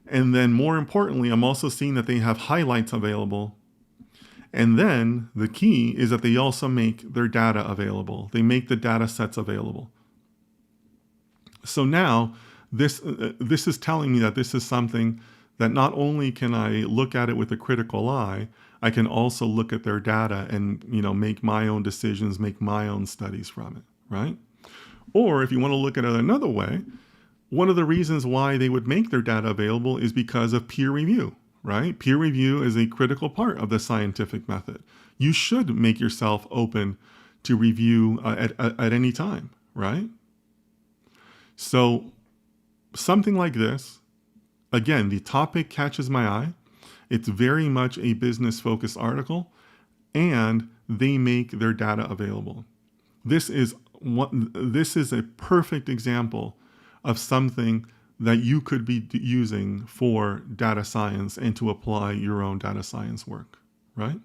And then more importantly, I'm also seeing that they have highlights available. And then the key is that they also make their data available. They make the data sets available. So now this is telling me that this is something that not only can I look at it with a critical eye, I can also look at their data and, make my own decisions, make my own studies from it, right? Or if you want to look at it another way, one of the reasons why they would make their data available is because of peer review, right? Peer review is a critical part of the scientific method. You should make yourself open to review at any time, right? So something like this, again, the topic catches my eye. It's very much a business-focused article, and they make their data available. This is a perfect example of something that you could be using for data science and to apply your own data science work, right?